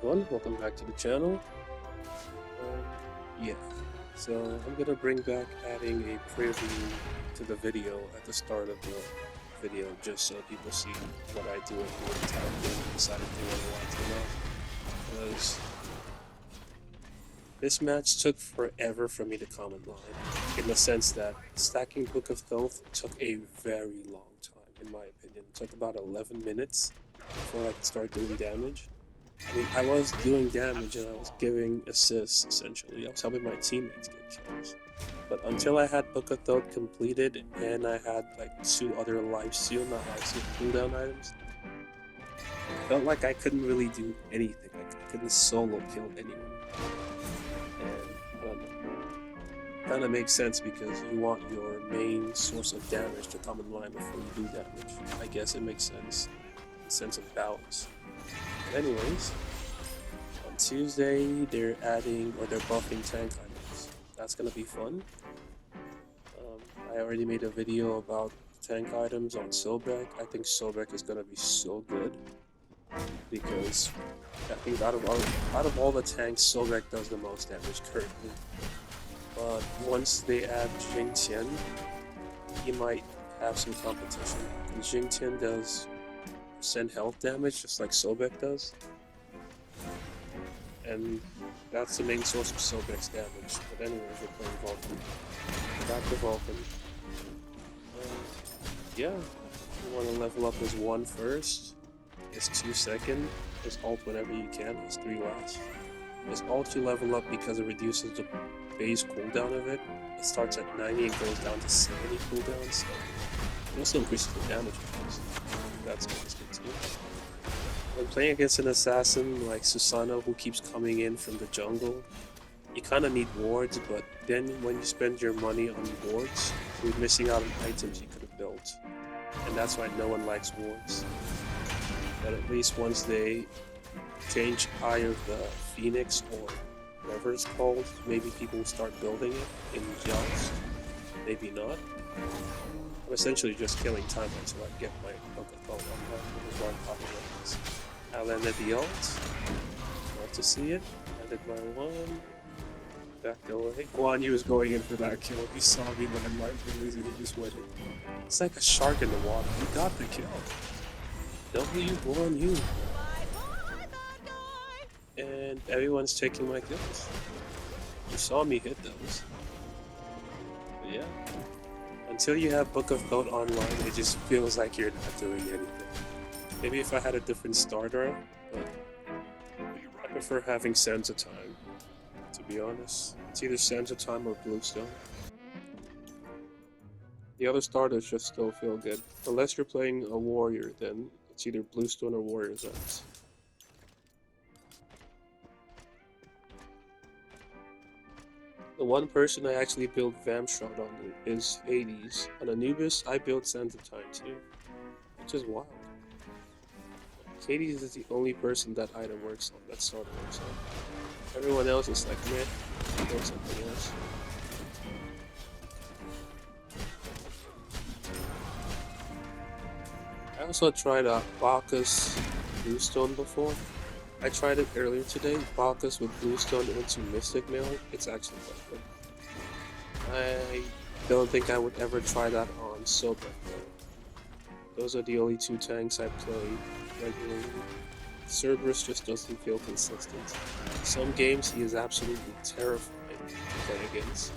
everyone, welcome back to the channel. Yeah, so I'm gonna bring back adding a preview to the video at the start of the video just so people see what I do and the entire game and decide if they want to watch or not. Because this match took forever for me to come in line, in the sense that stacking Book of Thoth took a very long time, in my opinion. It took about 11 minutes before I could start doing damage. I mean, I was doing damage and I was giving assists, essentially. I was helping my teammates get kills. But until I had Book of Thoth completed and I had like 2 other cooldown items, I felt like I couldn't really do anything. Like, I couldn't solo kill anyone. And I don't know. Kinda makes sense because you want your main source of damage to come in line before you do damage. I guess it makes sense. A sense of balance. But anyways, on Tuesday they're buffing tank items. That's gonna be fun. I already made a video about tank items on Sobek. I think Sobek is gonna be so good because I think out of all the tanks, Sobek does the most damage currently. But once they add Jing Tian, he might have some competition. And Jing Tian does % health damage just like Sobek does, and that's the main source of Sobek's damage. But anyways, we're playing Vulcan. Back to Vulcan. Yeah, you want to level up his 1 first, his 2 second, his ult whenever you can, his 3 last. His ult you level up because it reduces the base cooldown of it. It starts at 90 and goes down to 70 cooldown, so it also increases the damage bonus. That's good too. When playing against an assassin like Susanoo who keeps coming in from the jungle, you kind of need wards, but then when you spend your money on wards, you're missing out on items you could have built. And that's why no one likes wards. But at least once they change Eye of the Phoenix or whatever it's called, maybe people will start building it in Joust. Maybe not. I'm essentially just killing time until I get my Book of Thoth online, which is why I'm popping weapons. I landed the ult. Love to see it. Landed my 1. Back away. Guan Yu was going in for that kill. He saw me land my release and he just went in. It's like a shark in the water. He got the kill. W Guan Yu. And everyone's taking my kills. You saw me hit those. But yeah. Until you have Book of Thoth online, it just feels like you're not doing anything. Maybe if I had a different starter, but I prefer having Sands of Time, to be honest. It's either Sands of Time or Bluestone. The other starters just still feel good. Unless you're playing a warrior, then it's either Bluestone or Warrior's Ends. The one person I actually built Vamshroud on is Hades. On Anubis, I built Sands of Time too, which is wild. Hades is the only person that item works on, that starter works on. Everyone else is like, meh, build something else. I also tried Bacchus Bluestone before. I tried it earlier today, Bacchus with Bluestone into Mystic Mail. It's actually quite good. I don't think I would ever try that on Sobek though. Those are the only 2 tanks I play regularly. Cerberus just doesn't feel consistent. Some games he is absolutely terrifying to play against.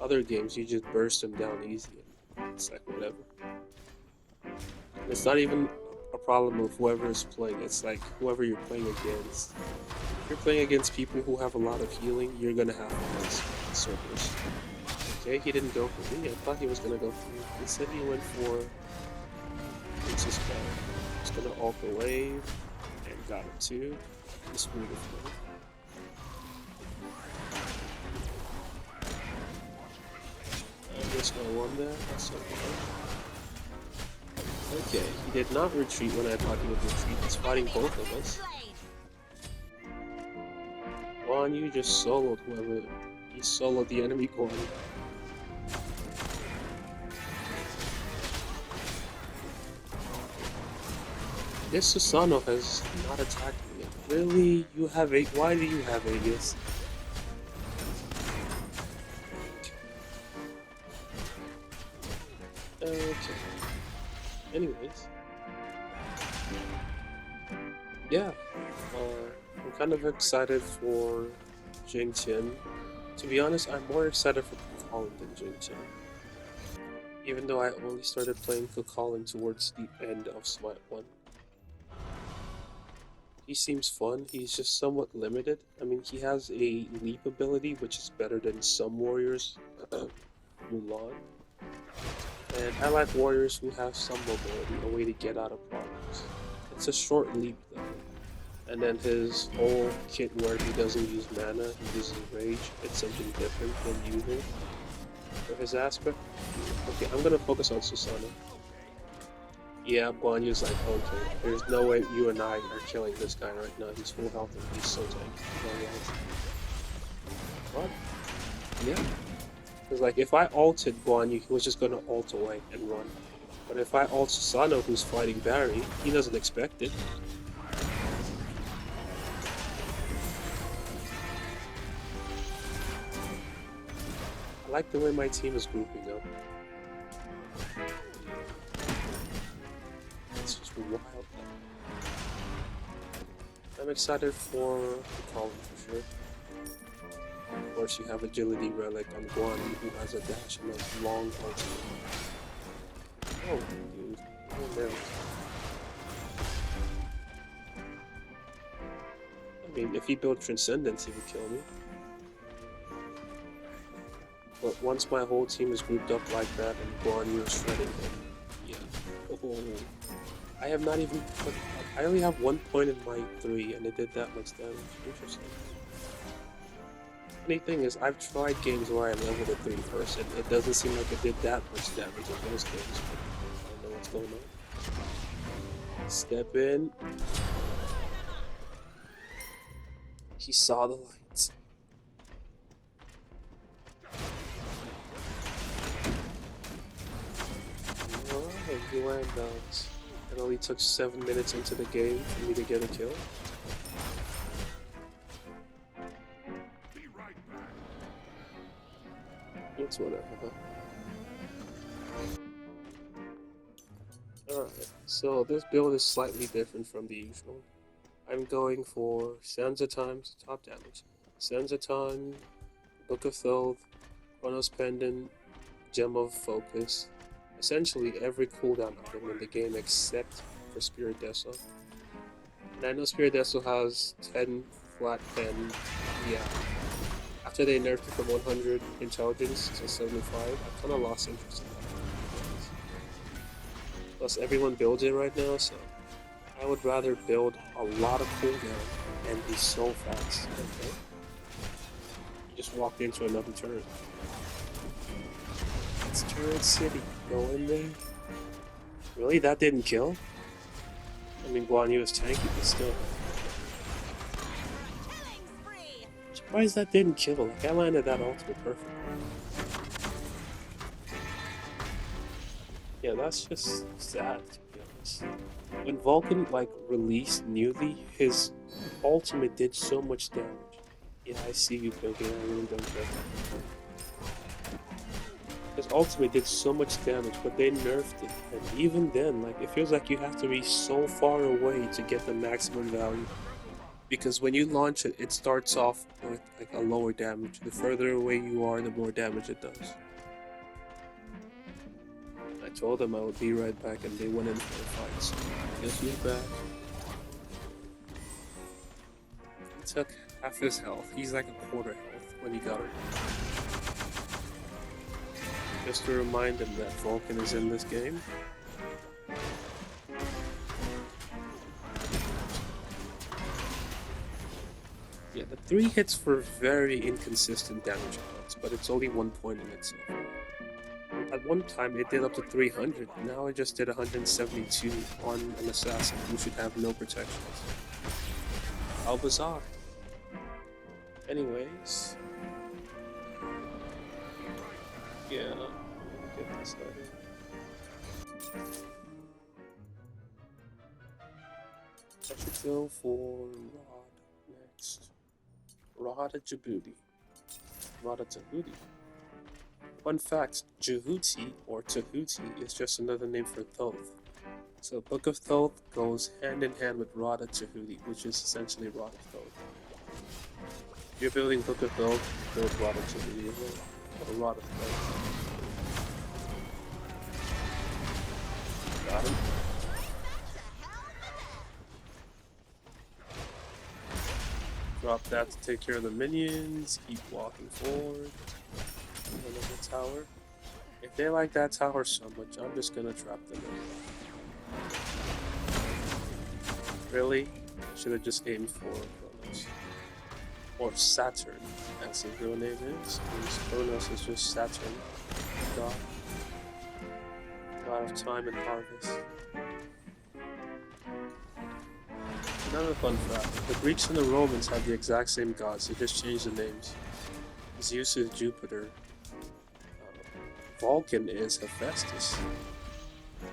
Other games you just burst him down easy and it's like whatever. It's not even a problem of whoever is playing, it's like whoever you're playing against. If you're playing against people who have a lot of healing, you're gonna have against Cerberus. Okay, he didn't go for me. I thought he was gonna go for me. Instead he went for Princess Bell. He's gonna ult the wave and got it too. Just beautiful. I guess I won that. That's so fun. Okay, he did not retreat when I thought he would retreat. He's fighting both of us. Guan Yu just soloed whoever. He soloed the enemy Guan Yu. This Susanoo has not attacked me yet. Really? You have eight? Why do you have Aegis? Okay. Anyways. Yeah. I'm kind of excited for Jing Qian. To be honest, I'm more excited for Colin than Jing Qian. Even though I only started playing Colin towards the end of Smite 1. He seems fun, he's just somewhat limited. I mean, he has a leap ability, which is better than some warriors, Mulan. And I like warriors who have some mobility, a way to get out of problems. It's a short leap though. And then his whole kit where he doesn't use mana, he uses rage. It's something different than usual for his aspect. Okay, I'm gonna focus on Susanna. Yeah, Guan Yu's like, okay, there's no way you and I are killing this guy right now. He's full health and he's so tanky. What? Yeah. Because like, if I ulted Guan Yu, he was just gonna ult away and run. But if I ult Susanoo, who's fighting Barry, he doesn't expect it. I like the way my team is grouping up. It's just wild. I'm excited for the Colin for sure. Of course, you have Agility Relic on Guan Yu, who has a dash and a long ultimate. Oh, dude. Oh, no. I mean, if he built Transcendence, he would kill me. But once my whole team is grouped up like that and Guan Yu is shredding him, yeah. Oh, I have not even put, I only have 1 point in my 3 and it did that much damage. Interesting. Funny thing is, I've tried games where I leveled a 3 first and it doesn't seem like it did that much damage in those games. I don't know what's going on. Step in. He saw the lights. Alright, he landed. It only took 7 minutes into the game for me to get a kill. It's whatever, huh? Alright, so this build is slightly different from the usual. I'm going for Sansa Time's top damage. Sansa Time, Book of Thoth, Chronos Pendant, Gem of Focus. Essentially every cooldown item in the game except for Spirit Deso. And I know Spirit Deso has 10 flat 10, yeah. After they nerfed it from 100 intelligence to 75, I kinda lost interest in that. Plus everyone builds it right now, so I would rather build a lot of cooldown and be so fast. Okay? You just walked into another turret. It's Turret City. Go in there. Really? That didn't kill? I mean, Guan Yu is tanky, but still. I'm surprised that didn't kill. Like, I landed that ultimate perfect. Yeah, that's just sad, to be honest. When Vulcan, like, released newly, his ultimate did so much damage. Yeah, I see you thinking, I really don't care. His ultimate did so much damage, but they nerfed it. And even then, like, it feels like you have to be so far away to get the maximum value. Because when you launch it, it starts off with, like, a lower damage. The further away you are, the more damage it does. I told them I would be right back, and they went in for a fight, so I guess we're back. He took half his health. He's like a quarter health when he got it. Just to remind him that Vulcan is in this game. Yeah, the 3 hits for very inconsistent damage amounts, but it's only 1 point in itself. At one time it did up to 300, now it just did 172 on an assassin who should have no protections. How bizarre. Anyways. Yeah, get this out here. I should go for Rod. Rada Djibouti. Rada Tahuti. Fun fact, Jehuti or Tahuti is just another name for Thoth. So Book of Thoth goes hand in hand with Rada Tahuti, which is essentially Rod of Thoth. If you're building Book of Thoth, build Rada Tahuti as well. Or Rod of Thoth. Got him. Drop that to take care of the minions. Keep walking forward. Another tower. If they like that tower so much, I'm just gonna trap them in. Really? Should have just aimed for Kronos. Or Saturn, as his real name is. Because Kronos is just Saturn. God. God of time and harvest. Another fun fact, the Greeks and the Romans had the exact same gods, they just changed the names. Zeus is Jupiter. Vulcan is Hephaestus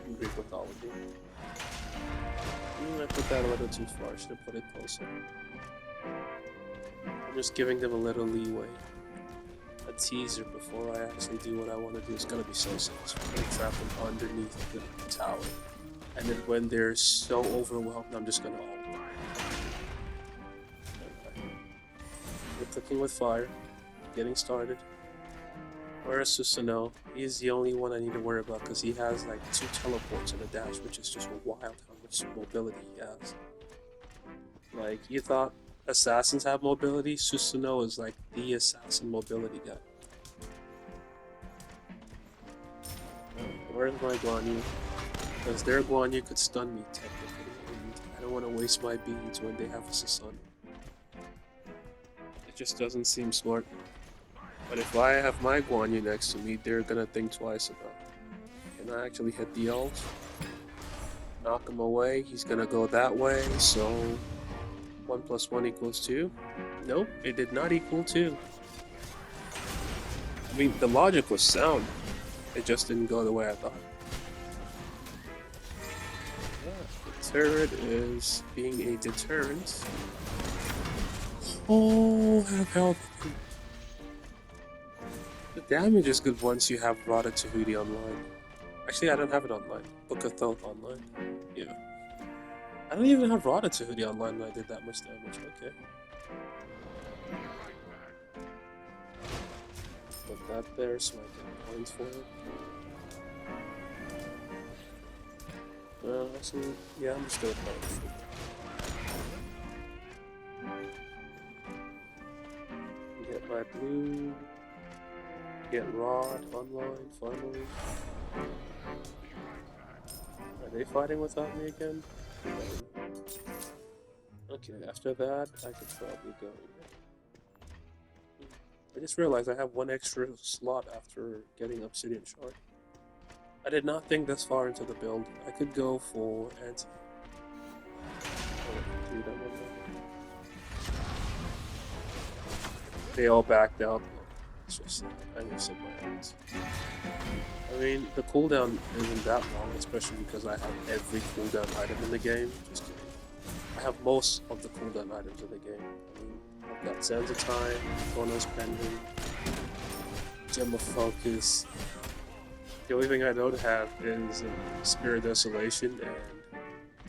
in Greek mythology. I put that a little too far, I should have put it closer. I'm just giving them a little leeway. A teaser before I actually do what I want to do. It's gonna be so sick. So I'm gonna trap them underneath the tower. And then when they're so overwhelmed, I'm just gonna ult. We're clicking with fire, getting started. Where's Susanoo? He's the only one I need to worry about because he has like 2 teleports and a dash, which is just wild how much mobility he has. Like, you thought assassins have mobility? Susanoo is like the assassin mobility guy. Where's my Guan Yu? Because their Guan Yu could stun me technically, and I don't want to waste my beans when they have a Susanoo. It just doesn't seem smart. But if I have my Guan Yu next to me, they're gonna think twice about it. Can I actually hit the ult? Knock him away. He's gonna go that way, so 1 + 1 = 2. Nope, it did not equal 2. I mean, the logic was sound. It just didn't go the way I thought. The turret is being a deterrent. Oh, have health. The damage is good once you have Rada Tahuti online. Actually, I don't have it online. Book of Thoth online. Yeah. I don't even have Rada Tahuti online when I did that much damage. Okay. Put that there so I get points for it. Actually, yeah, I'm just gonna play it. Get my blue. Get Rod online, finally. Are they fighting without me again? Okay, after that, I could probably go. I just realized I have 1 extra slot after getting Obsidian Shard. I did not think this far into the build. I could go for anti. They all backed out. It's just, I just said my hands. I mean, the cooldown isn't that long, especially because I have every cooldown item in the game. Just kidding. I have most of the cooldown items in the game. I mean, I've got Sands of Time, Chronos Pendant, Gem of Focus. The only thing I don't have is Spirit Desolation and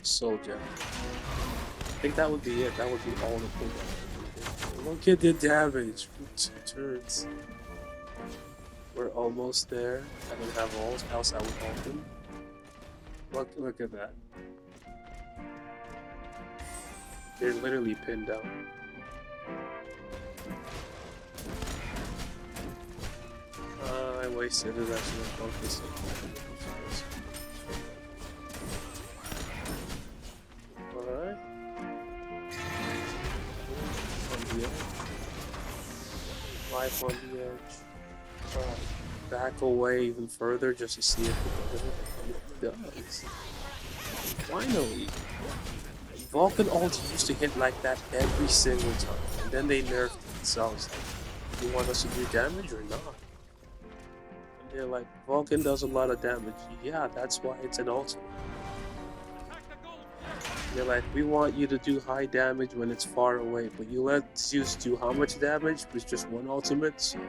Soul Gem. I think that would be it. That would be all the cooldown. Look at the damage. 2 turns. We're almost there. I don't have alls, else I would ult them. Look at that. They're literally pinned down. I wasted it actually focus. Alright. On the edge. Life on the edge. Back away even further just to see if it does. Finally! Vulcan ult used to hit like that every single time, and then they nerfed it. So I was like, you want us to do damage or not? And they're like, Vulcan does a lot of damage. Yeah, that's why it's an ultimate. They're like, we want you to do high damage when it's far away, but you let Zeus do how much damage with just one ultimate? So,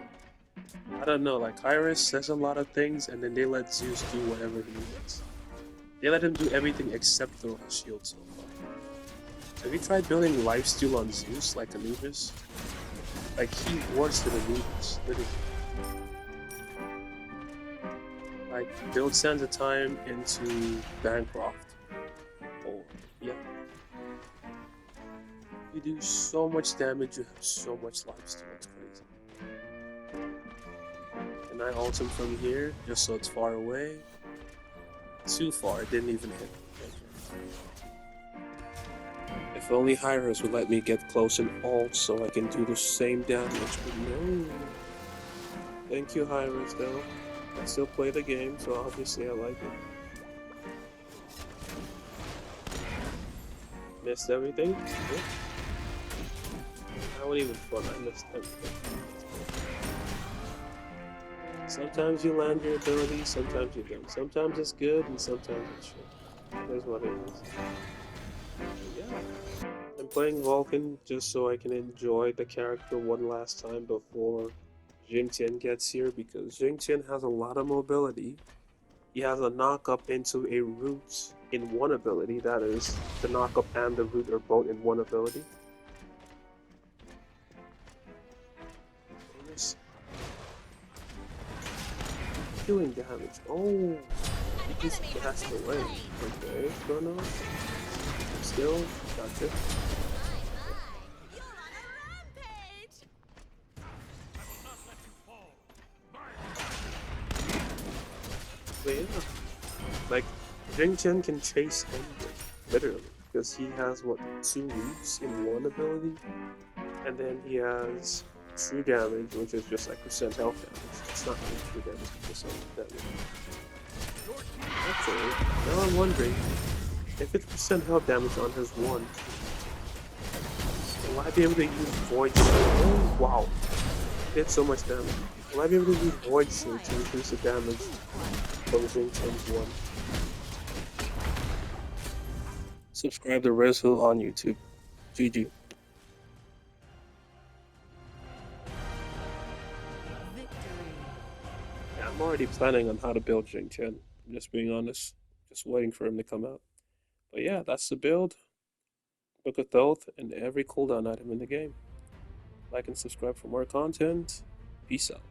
I don't know, like Iris says a lot of things and then they let Zeus do whatever he wants. They let him do everything except throw his shield so far. So have you tried building lifesteal on Zeus like Anubis? Like he works than Anubis, literally. Like build Sands of Time into Bancroft. Or yeah. You do so much damage, you have so much lifesteal, it's crazy. And I ult him from here, just so it's far away. Too far, it didn't even hit. If only Hyros would let me get close and ult so I can do the same damage, but no. Thank you, Hyros, though. I still play the game, so obviously I like it. Missed everything? Yeah. That wasn't even fun, I missed everything. Sometimes you land your ability, sometimes you don't. Sometimes it's good, and sometimes it's shit. That's what it is. Yeah. I'm playing Vulcan just so I can enjoy the character one last time before Jing Tian gets here, because Jing Tian has a lot of mobility. He has a knock up into a root in one ability, that is, the knock up and the root are both in one ability. Doing damage. Oh, he just gassed away. Okay, Chrono. Still, gotcha. But yeah, like, Jing Chen can chase anything, literally, because he has, what, 2 roots in one ability? And then he has true damage, which is just like percent health damage. It's not really true damage, it's percent damage. Actually, now I'm wondering, if it's percent health damage on his 1, will I be able to use Void Shield? Oh, wow. He did so much damage. Will I be able to use Void Shield to increase the damage from Jing Chen's 1? Subscribe to Rezhill on YouTube. GG. Yeah, I'm already planning on how to build Jing Chen. I'm just being honest. Just waiting for him to come out. But yeah, that's the build. Book of Thoth and every cooldown item in the game. Like and subscribe for more content. Peace out.